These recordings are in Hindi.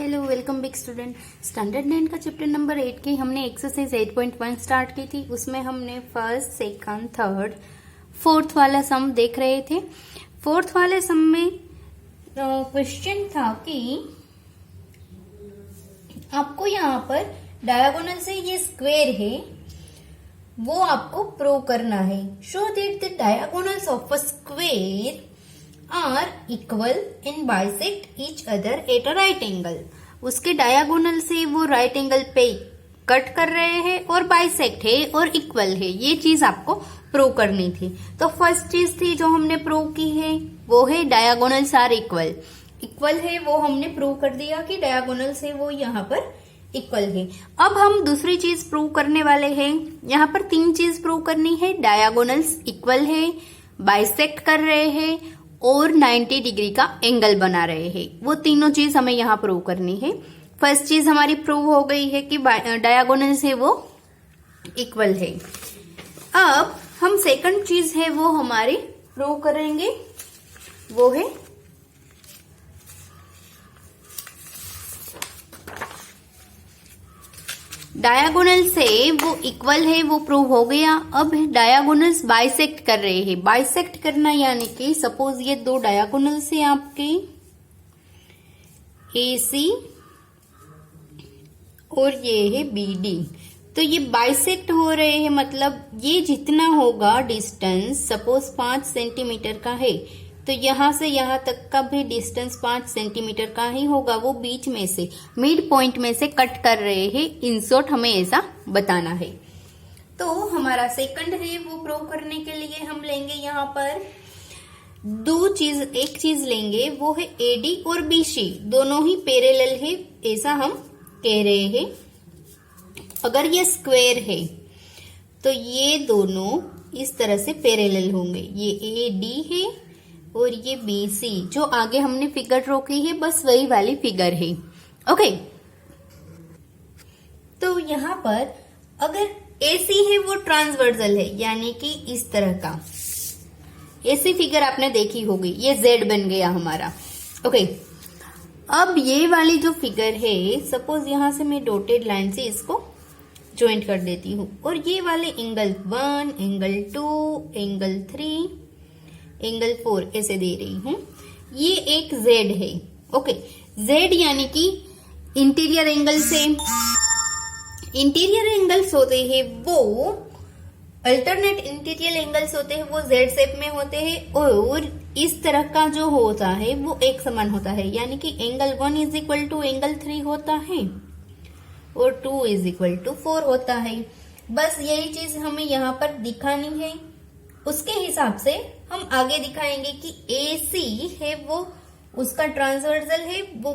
Hello welcome back student. Standard 9 का चैप्टर नंबर 8 की हमने एक्सरसाइज 8.1 स्टार्ट की थी। उसमें हमने फर्स्ट, सेकंड, थर्ड, फोर्थ वाला सम देख रहे थे। फोर्थ वाले सम में क्वेश्चन था कि आपको यहाँ पर डायगोनल से ये स्क्वायर है वो आपको प्रूव करना है। Show that the diagonals of a square are equal and bisect each other at a right angle. उसके डायगोनल से वो राइट एंगल पे कट कर रहे हैं और बाइसेक्ट है और इक्वल है। ये चीज आपको प्रूव करनी थी। तो फर्स्ट चीज थी जो हमने प्रूव की है वो है डायगोनल्स आर इक्वल। इक्वल है वो हमने प्रूव कर दिया कि डायगोनल्स है वो यहाँ पर इक्वल है। अब हम दूसरी चीज प्रूव करने वाले हैं। यहाँ पर तीन चीज प्रूव करनी है। डायगोनल्स इक्वल है, बाइसेक्ट कर रहे हैं और 90 डिग्री का एंगल बना रहे हैं। वो तीनों चीज हमें यहाँ प्रूव करनी है। फर्स्ट चीज हमारी प्रूव हो गई है कि डायगोनल्स है वो इक्वल है। अब हम सेकंड चीज है वो हमारी प्रूव करेंगे, वो है डायगोनल से वो इक्वल है, वो प्रूव हो गया। अब डायगोनल्स बाइसेक्ट कर रहे हैं। बाइसेक्ट करना यानी कि सपोज ये दो डायगोनल्स है आपके AC और ये है BD। तो ये बाइसेक्ट हो रहे हैं, मतलब ये जितना होगा डिस्टेंस सपोज 5 सेंटीमीटर का है तो यहां से यहां तक का भी डिस्टेंस 5 सेंटीमीटर का ही होगा। वो बीच में से मिड पॉइंट में से कट कर रहे हैं। इन शॉर्ट हमें ऐसा बताना है। तो हमारा सेकंड है वो प्रूव करने के लिए हम लेंगे यहाँ पर एक चीज लेंगे, वो है AD और BC दोनों ही पैरेलल है, ऐसा हम कह रहे हैं। अगर ये स्क्वायर है तो ये दोनों इस तरह से पैरेलल होंगे। ये AD है और ये BC जो आगे हमने फिगर रोकी है बस वही वाली फिगर है। ओके, तो यहाँ पर अगर AC है वो ट्रांसवर्सल है, यानी कि इस तरह का ऐसी फिगर आपने देखी होगी। ये Z बन गया हमारा। ओके, अब ये वाली जो फिगर है सपोज यहां से मैं डॉटेड लाइन से इसको ज्वाइंट कर देती हूँ और ये वाले एंगल 1, एंगल 2, एंगल 3, एंगल 4 ऐसे दे रही हूं। ये एक Z है। ओके, Z यानी कि इंटीरियर एंगल से इंटीरियर एंगल्स होते हैं वो अल्टरनेट इंटीरियर एंगल्स होते हैं, वो Z शेप में होते हैं और इस तरह का जो होता है वो एक समान होता है, यानी कि angle 1 is equal to angle 3 होता है और 2 इज इक्वल टू 4 होता है। बस यही चीज हमें यहाँ पर दिखानी है। उसके हिसाब से हम आगे दिखाएंगे कि AC है वो उसका ट्रांसवर्सल है, वो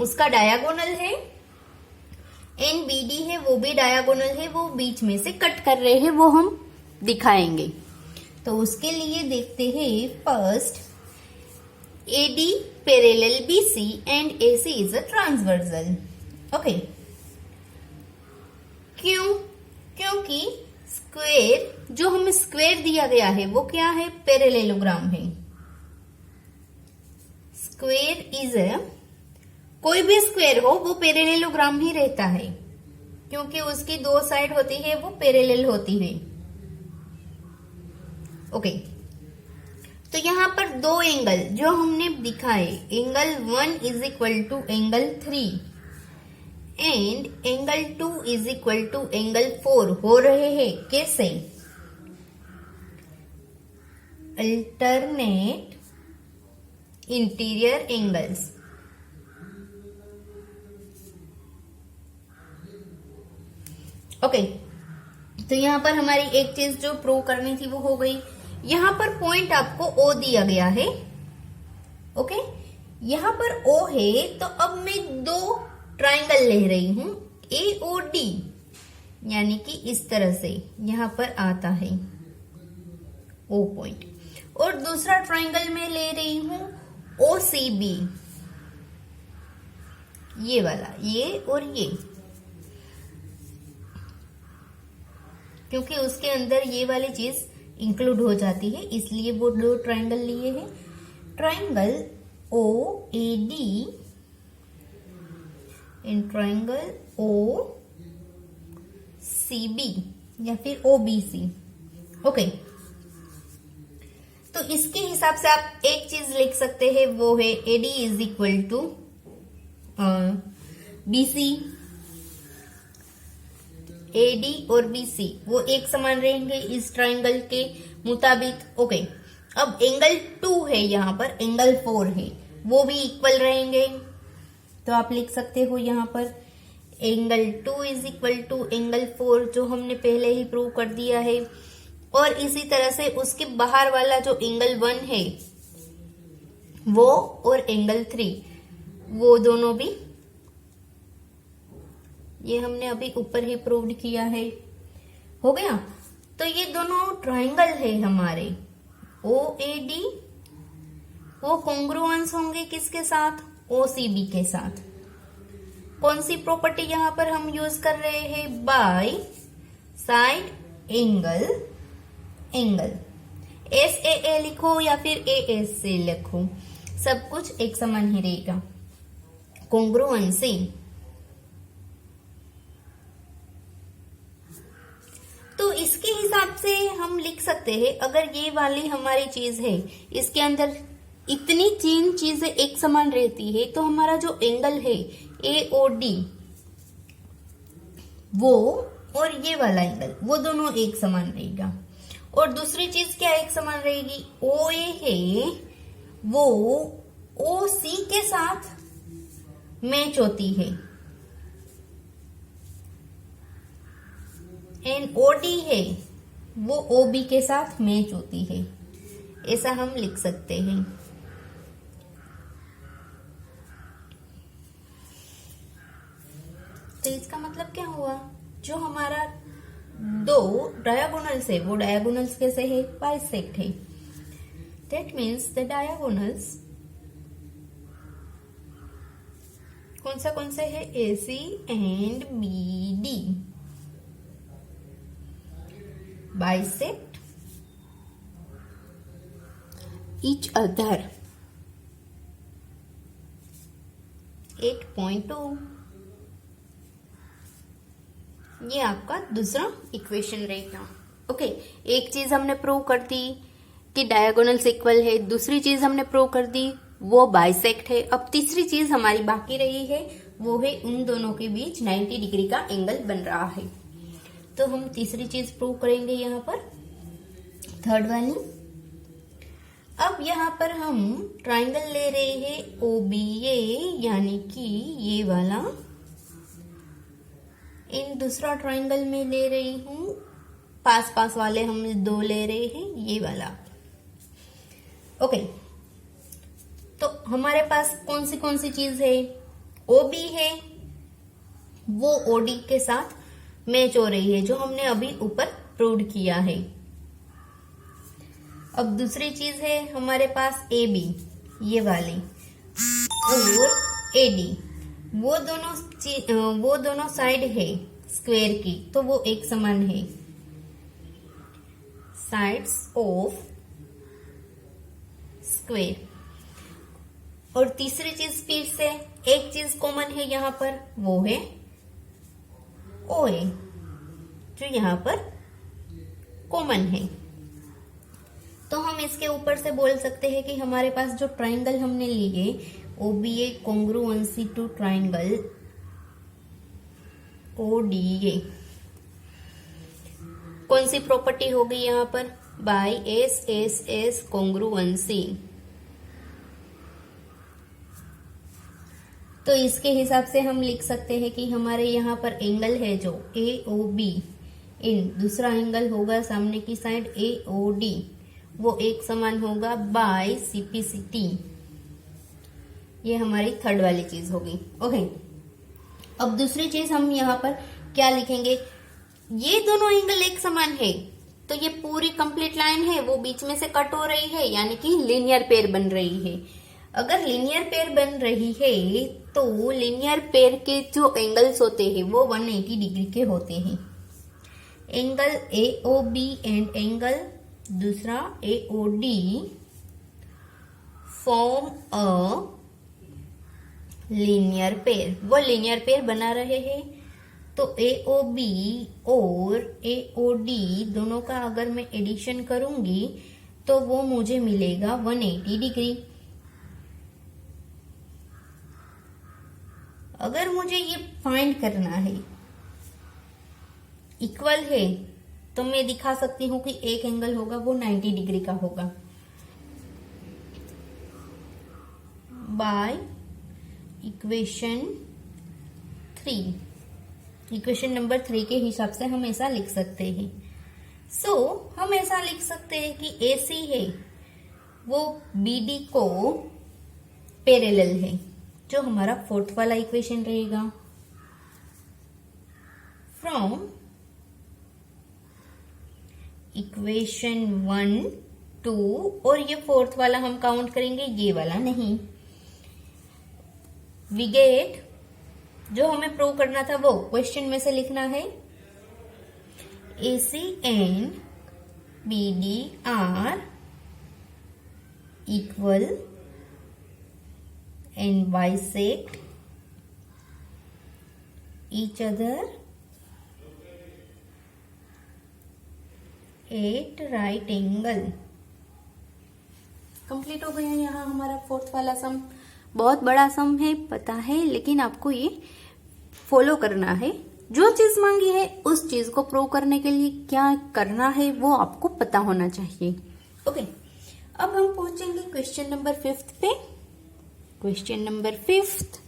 उसका डायगोनल है, एंड BD है वो भी डायगोनल है, वो बीच में से कट कर रहे हैं, वो हम दिखाएंगे। तो उसके लिए देखते हैं first AD parallel BC and AC is a transversal. Okay, क्योंकि स्क्वायर जो हमें स्क्वायर दिया गया है वो क्या है, पैरेललोग्राम है। स्क्वायर इज कोई भी स्क्वायर हो वो पैरेललोग्राम ही रहता है, क्योंकि उसकी दो साइड होती है वो पैरेलल होती है। ओके, तो यहाँ पर दो एंगल जो हमने दिखाए, angle 1 is equal to angle 3 and angle 2 is equal to angle 4 हो रहे हैं। कैसे? Alternate interior angles. ओके, तो यहाँ पर हमारी एक चीज जो प्रूव करनी थी वो हो गई। यहाँ पर पॉइंट आपको O दिया गया है। ओके, यहाँ पर O है तो अब मैं दो ट्राइंगल ले रही हूं AOD, यानी कि इस तरह से यहां पर आता है O पॉइंट, और दूसरा ट्राइंगल में ले रही हूं OCB, ये वाला, ये और ये, क्योंकि उसके अंदर ये वाली चीज इंक्लूड हो जाती है इसलिए वो दो ट्राइंगल लिए हैं। Triangle OAD in triangle O C B या फिर ओ बी सी। ओके, तो इसके हिसाब से आप एक चीज लिख सकते हैं, वो है AD is equal to BC. AD और बीसी वो एक समान रहेंगे इस ट्राइंगल के मुताबिक। ओके, अब एंगल 2 है, यहां पर एंगल 4 है, वो भी इक्वल रहेंगे। तो आप लिख सकते हो यहां पर angle 2 is equal to angle 4, जो हमने पहले ही प्रूव कर दिया है। और इसी तरह से उसके बाहर वाला जो एंगल 1 है वो और एंगल 3, वो दोनों भी, ये हमने अभी ऊपर ही प्रूव किया है। हो गया। तो ये दोनों ट्राइंगल है हमारे ओ ए डी, वो कॉन्ग्रुएंस होंगे किसके साथ, ओ सी बी के साथ। कौन सी प्रॉपर्टी यहां पर हम यूज कर रहे हैं, by side angle. Angle S A लिखो या फिर ए एस से लिखो, सब कुछ एक समान ही रहेगा। कॉन्ग्रुएंसी, तो इसके हिसाब से हम लिख सकते हैं, अगर ये वाली हमारी चीज है, इसके अंदर इतनी 3 चीजें एक समान रहती है, तो हमारा जो एंगल है ए ओ डी, वो और ये वाला एंगल, वो दोनों एक समान रहेगा। और दूसरी चीज क्या एक समान रहेगी, ओ ए है, वो ओ सी के साथ मैच होती है, एंड ओ डी है, वो ओ बी के साथ मैच होती है। ऐसा हम लिख सकते हैं। तो इसका मतलब क्या हुआ, जो हमारा 2 डायगोनल्स है, वो डायगोनल्स कैसे है, बाइसेक्ट है। दैट मीन्स द डायगोनल्स कौन से है, A C and B D bisect each other. 8.2, ये आपका दूसरा इक्वेशन रहेगा। ओके, एक चीज हमने प्रूव कर दी कि डायगोनल्स इक्वल है, दूसरी चीज हमने प्रूव कर दी वो बाइसेक्ट है। अब तीसरी चीज हमारी बाकी रही है, वो है उन दोनों के बीच 90 डिग्री का एंगल बन रहा है। तो हम तीसरी चीज प्रूव करेंगे यहाँ पर, थर्ड वाली। अब यहाँ पर हम ट्राइंगल ले रहे हैं ओ बी ए, यानी कि ये वाला। इन दूसरा ट्राइंगल में ले रही हूं, पास पास वाले हम 2 ले रहे हैं, ये वाला। ओके, तो हमारे पास कौन सी चीज है, ओ बी है, वो ओ डी के साथ मैच हो रही है, जो हमने अभी ऊपर प्रूव किया है। अब दूसरी चीज है हमारे पास ए बी, ये वाली, और ए डी, वो दोनों साइड है स्क्वायर की, तो वो एक समान है, साइड्स ऑफ स्क्वायर। और तीसरी चीज फिर से एक चीज कॉमन है यहाँ पर, वो है ओ ए, जो यहाँ पर कॉमन है। तो हम इसके ऊपर से बोल सकते हैं कि हमारे पास जो ट्राइंगल हमने लिए, O B A congruency to triangle O D A, कौन सी प्रॉपर्टी होगी यहाँ पर, by S S S congruency. तो इसके हिसाब से हम लिख सकते हैं कि हमारे यहाँ पर एंगल है जो ए ओ बी, इन दूसरा एंगल होगा सामने की साइड ए ओ डी, वो एक समान होगा बाय सीपीसीटी। ये हमारी थर्ड वाली चीज होगी। ओके, अब दूसरी चीज हम यहाँ पर क्या लिखेंगे, ये दोनों एंगल एक समान है, तो ये पूरी कंप्लीट लाइन है वो बीच में से कट हो रही है, यानी कि लीनियर पेयर बन रही है। अगर लीनियर पेयर बन रही है तो लीनियर पेयर के जो एंगल्स होते हैं वो 180 डिग्री के होते हैं। Angle A O B and angle दूसरा A O D form a linear pair, वो लीनियर पेयर बना रहे हैं। तो AOB और AOD दोनों का अगर मैं एडिशन करूंगी तो वो मुझे मिलेगा 180 डिग्री। अगर मुझे ये फाइंड करना है इक्वल है तो मैं दिखा सकती हूं कि एक एंगल होगा वो 90 डिग्री का होगा बाय इक्वेशन 3। इक्वेशन नंबर 3 के हिसाब से हम ऐसा लिख सकते हैं। हम ऐसा लिख सकते हैं कि AC है वो BD को पैरेलल है, जो हमारा फोर्थ वाला इक्वेशन रहेगा। फ्रॉम इक्वेशन 1, 2 और ये फोर्थ वाला हम काउंट करेंगे, ये वाला नहीं। वी गेट, जो हमें प्रूव करना था वो क्वेश्चन में से लिखना है, AC and BD are equal and bisect each other at right angle. Complete हो गया यहाँ हमारा फोर्थ वाला सम। बहुत बड़ा सम है पता है, लेकिन आपको ये फॉलो करना है। जो चीज मांगी है उस चीज को प्रूव करने के लिए क्या करना है वो आपको पता होना चाहिए। ओके, अब हम पहुंचेंगे क्वेश्चन नंबर 5 पे। क्वेश्चन नंबर 5,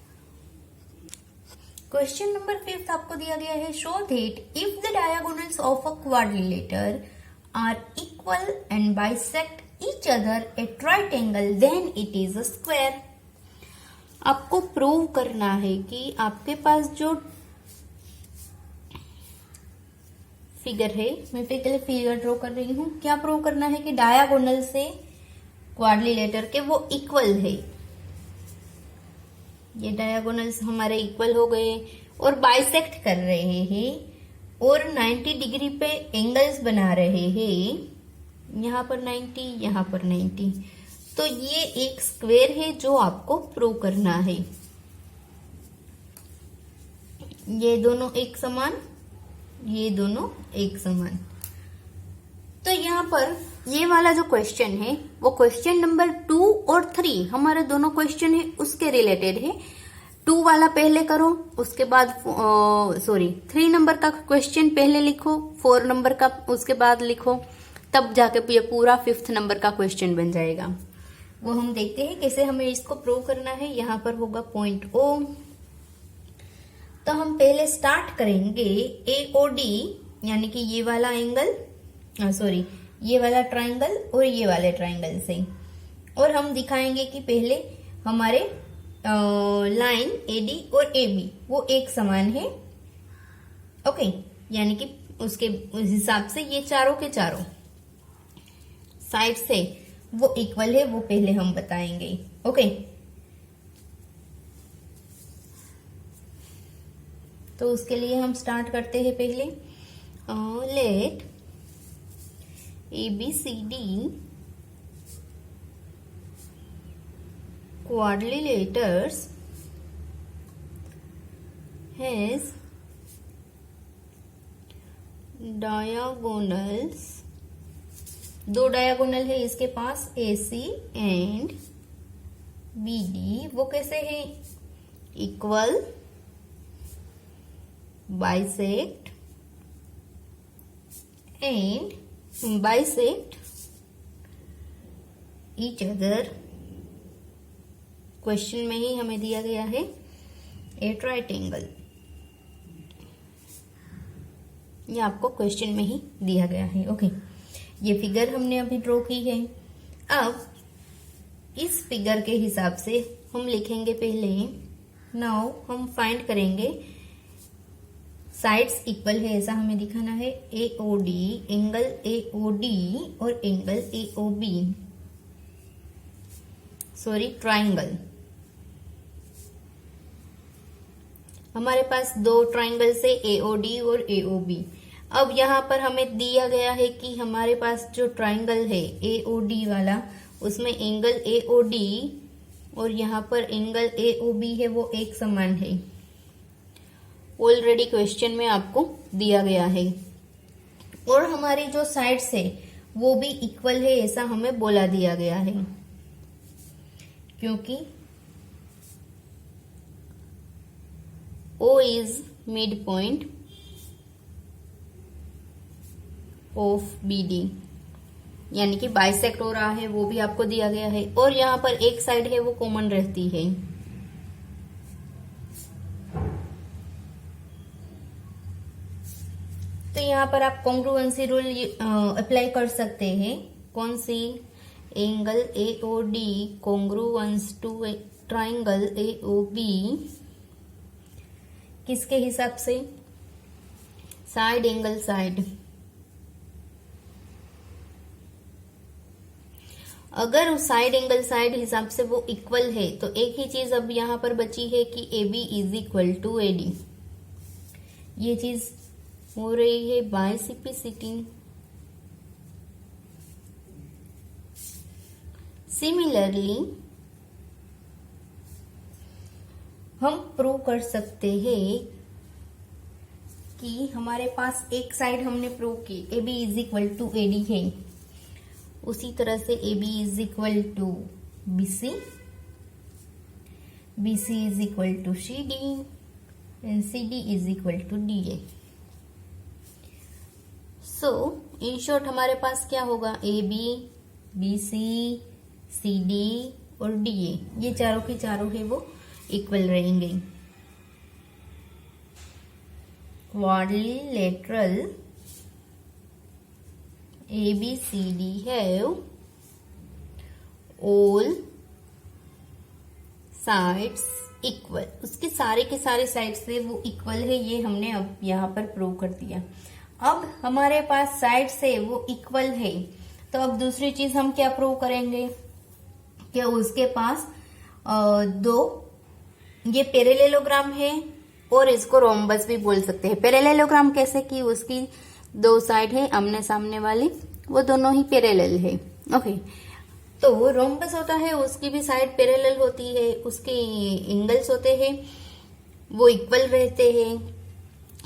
क्वेश्चन नंबर 5 आपको दिया गया है, show that if the diagonals of a quadrilateral are equal and bisect each other at right angle then it is a square. आपको प्रूव करना है कि आपके पास जो फिगर है, मैं पहले फिगर ड्रॉ कर रही हूं, क्या प्रूव करना है कि डायगोनल से क्वाड्रिलेटर के वो इक्वल है। ये डायगोनल्स हमारे इक्वल हो गए और बाइसेक्ट कर रहे हैं और 90 डिग्री पे एंगल्स बना रहे हैं, यहाँ पर 90, यहाँ पर 90। तो ये एक स्क्वायर है जो आपको प्रूव करना है। ये दोनों एक समान, ये दोनों एक समान। तो यहाँ पर ये वाला जो क्वेश्चन है वो क्वेश्चन नंबर 2 और 3 हमारे दोनों क्वेश्चन है उसके रिलेटेड है। 2 वाला पहले करो, उसके बाद 3 नंबर का क्वेश्चन पहले लिखो, 4 नंबर का उसके बाद लिखो, तब जाके ये पूरा 5th नंबर का क्वेश्चन बन जाएगा। वो हम देखते हैं कैसे हमें इसको प्रूव करना है। यहाँ पर होगा पॉइंट O। तो हम पहले स्टार्ट करेंगे AOD, यानी कि ये वाला एंगल, ये वाला ट्राइंगल और ये वाले ट्राइंगल से, और हम दिखाएंगे कि पहले हमारे लाइन AD और AB वो एक समान है। ओके, यानी कि उसके उस हिसाब से ये चारों के चारों साइड से वो इक्वल है, वो पहले हम बताएंगे। ओके, तो उसके लिए हम स्टार्ट करते हैं पहले, let ABCD quadrilaters has diagonals, 2 diagonal है इसके पास, AC एंड BD। वो कैसे है? Equal, bisect and bisect each other. Question में ही हमें दिया गया है एट राइट एंगल, ये आपको क्वेश्चन में ही दिया गया है। ओके, ये फिगर हमने अभी ड्रॉ की है। अब इस फिगर के हिसाब से हम लिखेंगे पहले, नाउ हम फाइंड करेंगे साइड्स इक्वल है ऐसा हमें दिखाना है। AOD, एंगल AOD और एंगल AOB, ट्राइंगल। हमारे पास 2 ट्राइंगल से AOD और AOB। अब यहाँ पर हमें दिया गया है कि हमारे पास जो ट्राइंगल है AOD वाला, उसमें एंगल AOD और यहाँ पर एंगल AOB है वो एक समान है। ऑलरेडी क्वेश्चन में आपको दिया गया है। और हमारी जो साइड्स है वो भी इक्वल है ऐसा हमें बोला दिया गया है, क्योंकि O is mid point of BD, यानी कि बाइसेक्ट हो रहा है, वो भी आपको दिया गया है। और यहाँ पर एक साइड है वो कॉमन रहती है। तो यहाँ पर आप कॉन्ग्रुएंसी रूल अप्लाई कर सकते हैं। कौन सी? Angle AOD congruence to triangle AOB किसके हिसाब से? Side angle side. अगर उस साइड एंगल साइड हिसाब से वो इक्वल है तो एक ही चीज अब यहां पर बची है कि AB is equal to AD। ये चीज हो रही है बाइसिपिसिटी। सिमिलरली हम प्रूव कर सकते हैं कि हमारे पास एक साइड हमने प्रूव की AB is equal to AD है, उसी तरह से AB is equal to BC, BC is equal to CD and CD is equal to DA। So in short हमारे पास क्या होगा? AB, BC, CD और DA, ये चारों के चारों है वो इक्वल रहेंगे। Quadrilateral ABCD have all sides equal, उसके सारे के सारे साइड्स से वो इक्वल है, ये हमने अब यहाँ पर प्रूव कर दिया। अब हमारे पास साइड से वो इक्वल है, तो अब दूसरी चीज हम क्या प्रूव करेंगे कि उसके पास दो ये पैरेललोग्राम है, और इसको रोम्बस भी बोल सकते हैं। पैरेललोग्राम कैसे? कि उसकी दो साइड है आमने सामने वाली, वो दोनों ही पैरेलल है। ओके, तो रोम्बस होता है उसकी भी साइड पैरेलल होती है, उसके एंगल्स होते हैं वो इक्वल रहते हैं,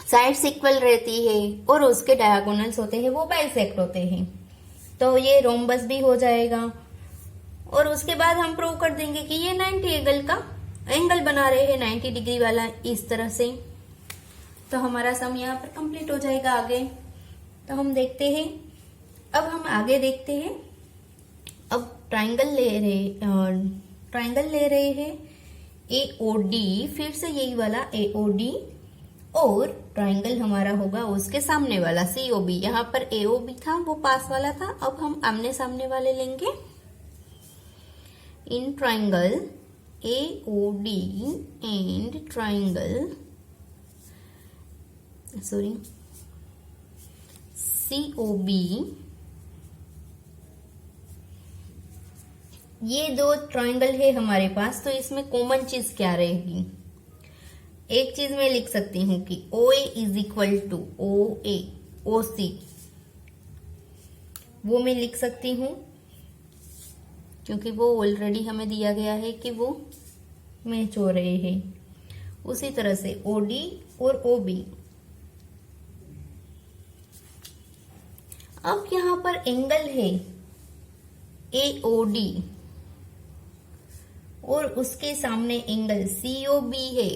साइड्स इक्वल रहती है, और उसके डायगोनल्स होते हैं वो बाइसेक्ट होते हैं। तो ये रोम्बस भी हो जाएगा। और उसके बाद हम प्रूव कर देंगे कि ये 90 एंगल बना रहे हैं, 90 डिग्री वाला, इस तरह से। तो हमारा सम यहाँ पर कंप्लीट हो जाएगा। आगे तो हम देखते हैं, अब हम आगे देखते हैं। अब ट्राइंगल ले रहे हैं AOD, फिर से यही वाला AOD, और ट्राइंगल हमारा होगा उसके सामने वाला COB। यहाँ पर AOB था, वो पास वाला था, अब हम आमने सामने वाले लेंगे। In triangle AOD and triangle COB, ये दो ट्राइंगल है हमारे पास, तो इसमें कॉमन चीज क्या रहेगी? एक चीज मैं लिख सकती हूँ कि OA is equal to OC, वो मैं लिख सकती हूँ क्योंकि वो ऑलरेडी हमें दिया गया है कि वो मैच हो रहे हैं। उसी तरह से OD और OB। अब यहां पर एंगल है AOD और उसके सामने एंगल COB है,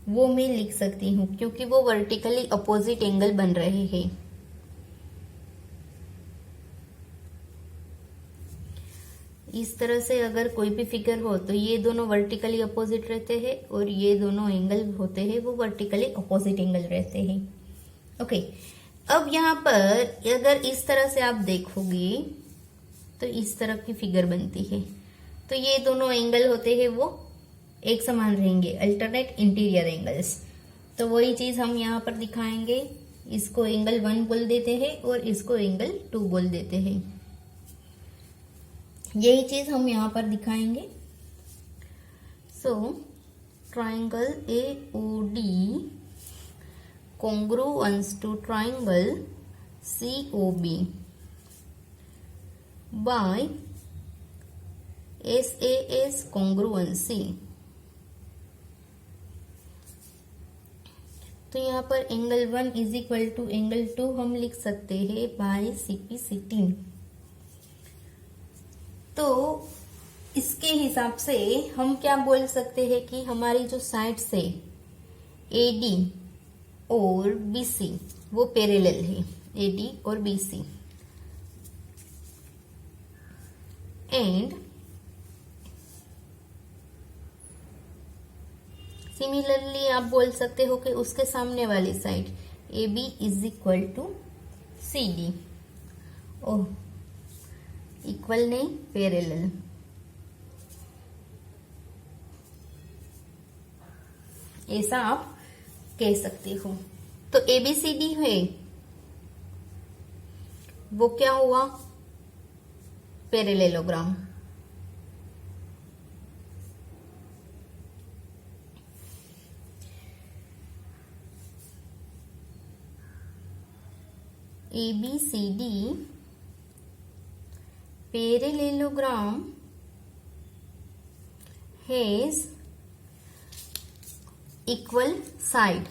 वो मैं लिख सकती हूं क्योंकि वो वर्टिकली अपोजिट एंगल बन रहे हैं। इस तरह से अगर कोई भी फिगर हो तो ये दोनों वर्टिकली अपोजिट रहते हैं, और ये दोनों एंगल होते हैं वो वर्टिकली अपोजिट एंगल रहते हैं। ओके, अब यहाँ पर अगर इस तरह से आप देखोगे तो इस तरह की फिगर बनती है, तो ये दोनों एंगल होते हैं वो एक समान रहेंगे, अल्टरनेट इंटीरियर एंगल्स। तो वही चीज हम यहाँ पर दिखाएंगे। इसको एंगल 1 बोल देते हैं और इसको एंगल 2 बोल देते हैं। यही चीज हम यहाँ पर दिखाएंगे। So triangle AOD congruence to triangle COB by SAS congruency. तो यहाँ पर angle 1 is equal to angle 2 हम लिख सकते हैं बाय CP/16। तो इसके हिसाब से हम क्या बोल सकते हैं कि हमारी जो साइड्स है AD और BC वो पैरेलल है, AD और BC। एंड सिमिलरली आप बोल सकते हो कि उसके सामने वाली side AB is equal to CD। Oh, equal नहीं, पैरेलल। ऐसा आप कह सकते हो। तो ABCD है वो क्या हुआ, parallelogram. ABCD parallelogram has equal side,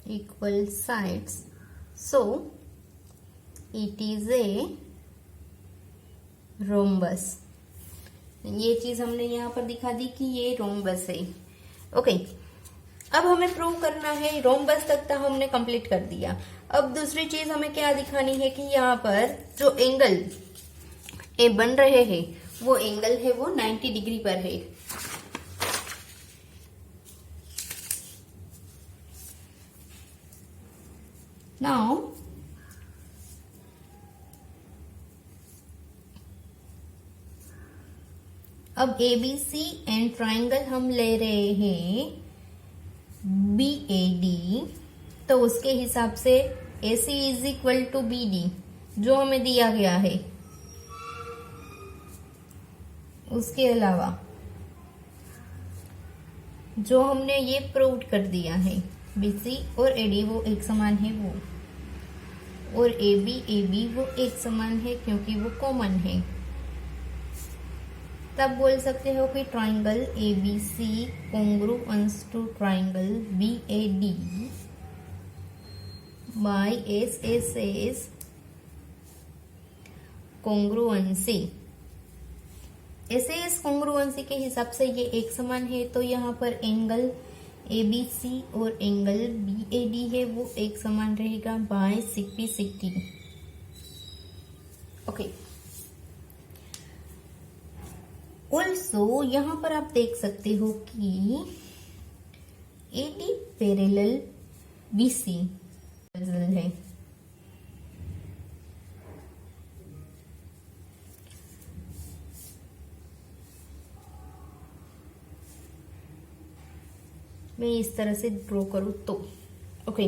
equal sides, so it is a rhombus। ये चीज हमने यहाँ पर दिखा दी कि ये रोम्बस है। ओके, अब हमें प्रूव करना है, रोम्बस तक तो हमने कंप्लीट कर दिया। अब दूसरी चीज हमें क्या दिखानी है कि यहाँ पर जो एंगल ए बन रहे हैं वो एंगल है वो 90 डिग्री पर है। नाउ अब ABC एंड ट्राइंगल हम ले रहे हैं BAD, तो उसके हिसाब से AC is equal to BD जो हमें दिया गया है। उसके अलावा जो हमने ये प्रूव कर दिया है BC और AD वो एक समान है वो, और AB वो एक समान है क्योंकि वो कॉमन है। तब बोल सकते हो कि triangle ABC congruence to triangle BAD by SAS congruency. SAS congruency के हिसाब से ये एक समान है, तो यहाँ पर एंगल ABC और एंगल BAD है वो एक समान रहेगा बाय CP/60। ओके, ऑल्सो यहाँ पर आप देख सकते हो कि AD पैरेलल BC है। मैं इस तरह से ड्रॉ करूं तो ओके,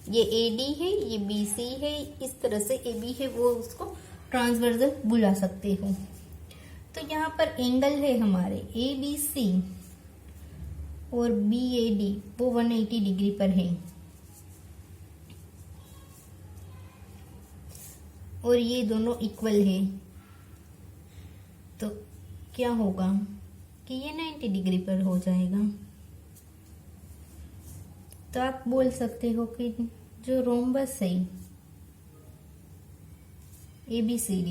ये AD है, ये BC है, इस तरह से AB है वो उसको ट्रांसवर्सल बुला सकते हो। तो यहाँ पर एंगल है हमारे ABC और BAD वो 180 डिग्री पर है, और ये दोनों इक्वल है। तो क्या होगा कि ये 90 डिग्री पर हो जाएगा। तो आप बोल सकते हो कि जो रोम्बस है ABCD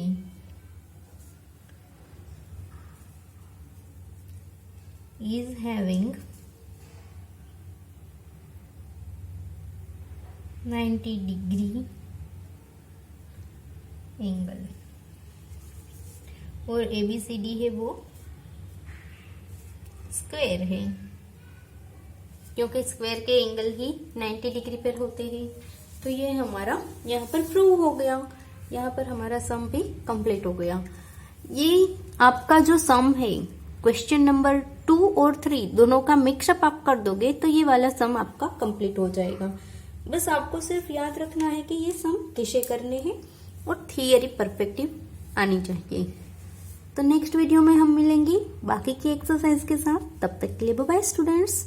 is having 90 degree angle, और ABCD है वो स्क्वायर है क्योंकि स्क्वायर के एंगल ही 90 डिग्री पर होते हैं। तो ये हमारा यहाँ पर प्रूव हो गया, यहाँ पर हमारा सम भी कंप्लीट हो गया। ये आपका जो सम है क्वेश्चन नंबर 2 और 3 दोनों का मिक्सअप आप कर दोगे तो ये वाला सम आपका कंप्लीट हो जाएगा। बस आपको सिर्फ याद रखना है कि ये सम किसे करने हैं और थियरी परफेक्टिव आनी चाहिए। तो नेक्स्ट वीडियो में हम मिलेंगे बाकी की एक्सरसाइज के साथ। तब तक के लिए बाय बाय स्टूडेंट्स।